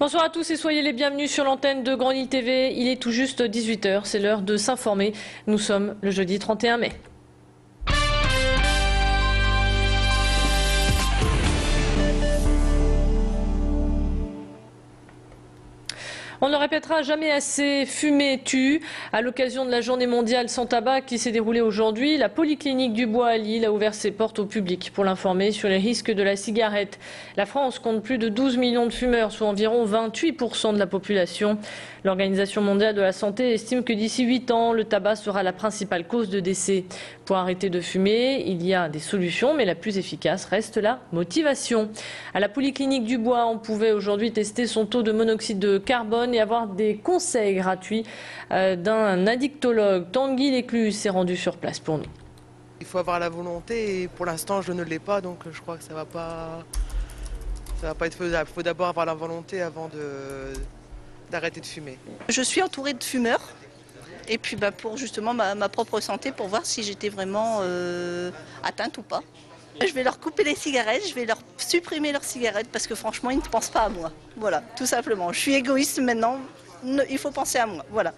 Bonsoir à tous et soyez les bienvenus sur l'antenne de Grand Lille TV. Il est tout juste 18 h, c'est l'heure de s'informer. Nous sommes le jeudi 31 mai. On ne le répétera jamais assez, fumer tue. À l'occasion de la journée mondiale sans tabac qui s'est déroulée aujourd'hui, la polyclinique du Bois à Lille a ouvert ses portes au public pour l'informer sur les risques de la cigarette. La France compte plus de 12 millions de fumeurs, soit environ 28% de la population. L'Organisation mondiale de la santé estime que d'ici 8 ans, le tabac sera la principale cause de décès. Pour arrêter de fumer, il y a des solutions, mais la plus efficace reste la motivation. À la polyclinique du Bois, on pouvait aujourd'hui tester son taux de monoxyde de carbone et avoir des conseils gratuits d'un addictologue. Tanguy Lécluse s'est rendu sur place pour nous. Il faut avoir la volonté et pour l'instant je ne l'ai pas, donc je crois que ça va pas être faisable. Il faut d'abord avoir la volonté avant d'arrêter de fumer. Je suis entourée de fumeurs et puis pour justement ma propre santé, pour voir si j'étais vraiment atteinte ou pas. Je vais leur couper les cigarettes, je vais leur supprimer leurs cigarettes parce que franchement, ils ne pensent pas à moi. Voilà, tout simplement. Je suis égoïste maintenant, il faut penser à moi. Voilà.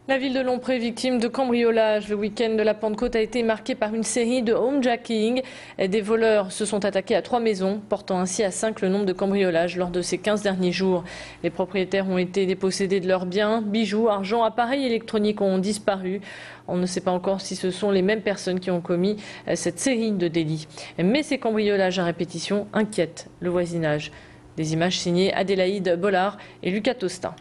La ville de Lompré, victime de cambriolage. Le week-end de la Pentecôte a été marqué par une série de homejacking. Des voleurs se sont attaqués à 3 maisons, portant ainsi à 5 le nombre de cambriolages lors de ces 15 derniers jours. Les propriétaires ont été dépossédés de leurs biens, bijoux, argent, appareils électroniques ont disparu. On ne sait pas encore si ce sont les mêmes personnes qui ont commis cette série de délits. Mais ces cambriolages à répétition inquiètent le voisinage. Des images signées Adélaïde Bollard et Lucas Tostin.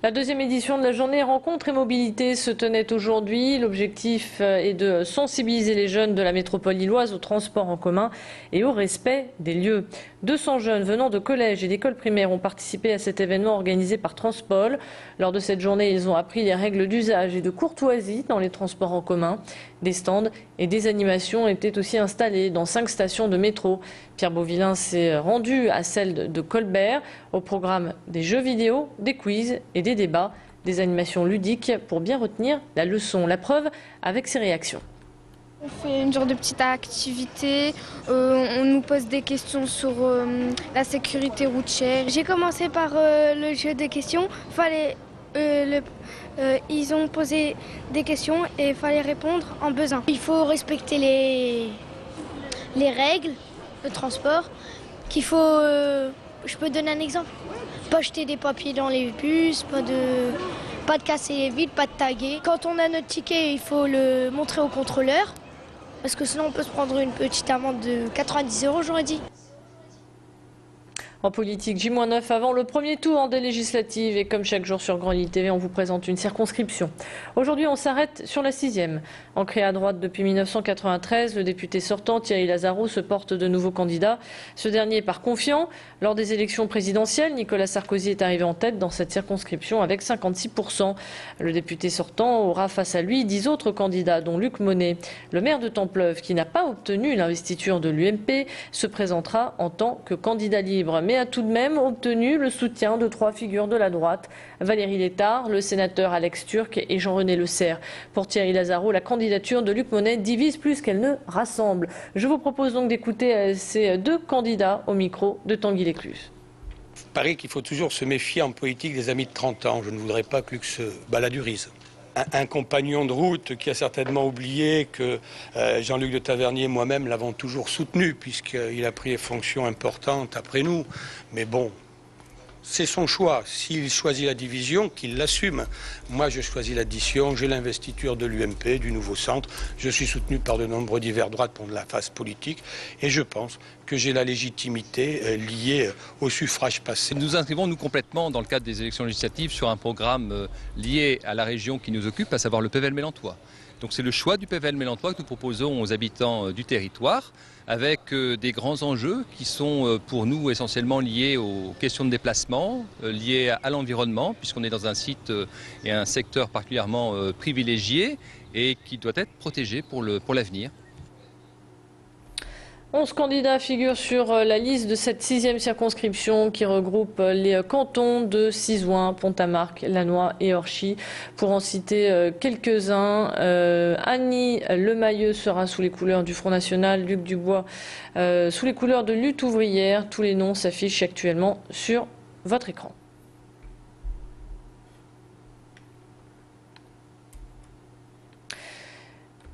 La deuxième édition de la journée Rencontre et Mobilité se tenait aujourd'hui. L'objectif est de sensibiliser les jeunes de la métropole lilloise au transport en commun et au respect des lieux. 200 jeunes venant de collèges et d'écoles primaires ont participé à cet événement organisé par Transpol. Lors de cette journée, ils ont appris les règles d'usage et de courtoisie dans les transports en commun. Des stands et des animations étaient aussi installés dans 5 stations de métro. Pierre Beauvillain s'est rendu à celle de Colbert. Au programme des jeux vidéo, des quiz et des débats, des animations ludiques pour bien retenir la leçon. La preuve avec ses réactions. On fait une genre de petite activité, on nous pose des questions sur la sécurité routière. J'ai commencé par le jeu des questions. Ils ont posé des questions et il fallait répondre en buzzant. Il faut respecter les règles de transport. Je peux donner un exemple. Pas jeter des papiers dans les bus, pas de casser les vitres, pas de taguer. Quand on a notre ticket, il faut le montrer au contrôleur. Parce que sinon on peut se prendre une petite amende de 90 €, j'aurais dit. En politique, J-9 avant le premier tour des législatives et comme chaque jour sur Grand Lille TV, on vous présente une circonscription. Aujourd'hui, on s'arrête sur la 6e. Ancré à droite depuis 1993, le député sortant Thierry Lazaro se porte de nouveau candidat. Ce dernier est par confiant. Lors des élections présidentielles, Nicolas Sarkozy est arrivé en tête dans cette circonscription avec 56%. Le député sortant aura face à lui 10 autres candidats, dont Luc Monet. Le maire de Templeuve, qui n'a pas obtenu l'investiture de l'UMP, se présentera en tant que candidat libre. Mais a tout de même obtenu le soutien de 3 figures de la droite, Valérie Létard, le sénateur Alex Turc et Jean-René Le Serre. Pour Thierry Lazaro, la candidature de Luc Monet divise plus qu'elle ne rassemble. Je vous propose donc d'écouter ces 2 candidats au micro de Tanguy Lécluse. Il paraît qu'il faut toujours se méfier en politique des amis de 30 ans. Je ne voudrais pas que Luc se baladurise. Un compagnon de route qui a certainement oublié que Jean-Luc de Tavernier et moi-même l'avons toujours soutenu puisqu'il a pris des fonctions importantes après nous. Mais bon, c'est son choix. S'il choisit la division, qu'il l'assume. Moi, je choisis l'addition. J'ai l'investiture de l'UMP, du Nouveau Centre. Je suis soutenu par de nombreux divers droites pour de la phase politique. Et je pense que j'ai la légitimité liée au suffrage passé. Nous inscrivons, nous, complètement, dans le cadre des élections législatives, sur un programme lié à la région qui nous occupe, à savoir le PVL Mélantois. Donc c'est le choix du PVL Mélantois que nous proposons aux habitants du territoire, avec des grands enjeux qui sont pour nous essentiellement liés aux questions de déplacement, liés à l'environnement, puisqu'on est dans un site et un secteur particulièrement privilégié et qui doit être protégé pour l'avenir. 11 candidats figurent sur la liste de cette 6e circonscription qui regroupe les cantons de Sizouin, Pont-à-Marc, Lannoy et Orchy. Pour en citer quelques-uns, Annie Lemayeux sera sous les couleurs du Front National, Luc Dubois sous les couleurs de Lutte Ouvrière. Tous les noms s'affichent actuellement sur votre écran.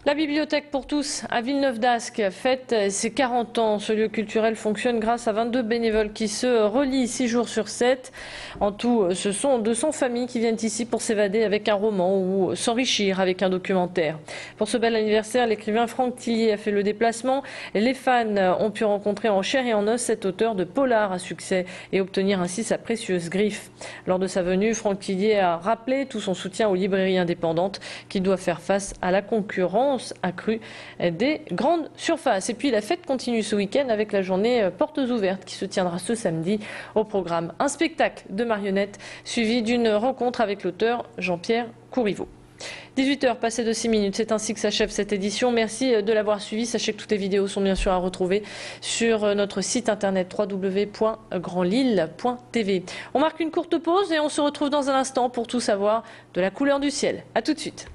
La Bibliothèque pour tous à Villeneuve-d'Ascq fête ses 40 ans. Ce lieu culturel fonctionne grâce à 22 bénévoles qui se relient 6 jours sur 7. En tout, ce sont 200 familles qui viennent ici pour s'évader avec un roman ou s'enrichir avec un documentaire. Pour ce bel anniversaire, l'écrivain Franck Tillier a fait le déplacement. Les fans ont pu rencontrer en chair et en os cet auteur de polar à succès et obtenir ainsi sa précieuse griffe. Lors de sa venue, Franck Tillier a rappelé tout son soutien aux librairies indépendantes qui doivent faire face à la concurrence accrue des grandes surfaces. Et puis la fête continue ce week-end avec la journée Portes ouvertes qui se tiendra ce samedi. Au programme, un spectacle de marionnettes suivi d'une rencontre avec l'auteur Jean-Pierre Courriveau. 18h passées de 6 minutes, c'est ainsi que s'achève cette édition. Merci de l'avoir suivi. Sachez que toutes les vidéos sont bien sûr à retrouver sur notre site internet www.grandlille.tv. On marque une courte pause et on se retrouve dans un instant pour tout savoir de la couleur du ciel. A tout de suite.